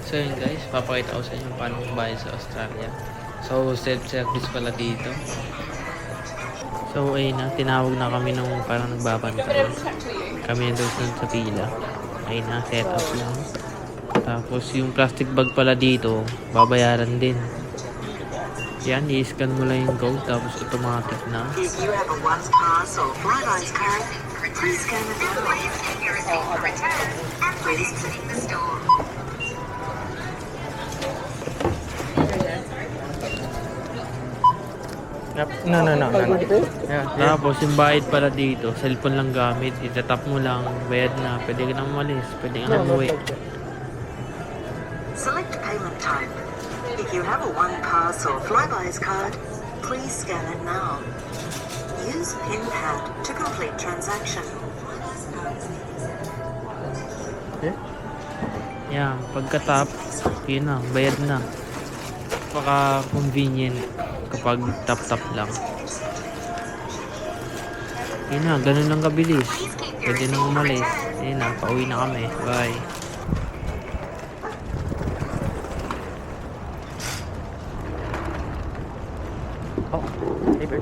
So yun guys, papakita ko sa inyo paano magbayad sa Australia. So self-service pala dito. So ayun na, tinawag na kami nung parang nagbabantay. Kami na doon sa pila. Ayun na, set up lang. Tapos yung plastic bag pala dito, babayaran din. Yan, i-scan mo lang yung code tapos automatic na. If you have a Once Pass or Flybuys card, please scan it now. Please leave the store. No. Yeah. Tapos yung bayad pala dito, cellphone lang gamit, itatap mo lang, bayad na, pwede ka na umalis, pwede ka na umuwi. Select payment type. If you have a One Pass or Flybuys card, please scan it now. Use PIN pad to complete transaction. Yan, pagka-tap, yun na, bayad na. Paka-convenient kapag tap-tap lang. Yun na, ganun lang kabilis. Pwede nang umalis. Yun na, pauwi na kami. Bye. Oh, paper.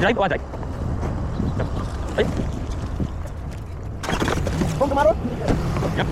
Drive o drive? Ay. Kung tumaro? Yep.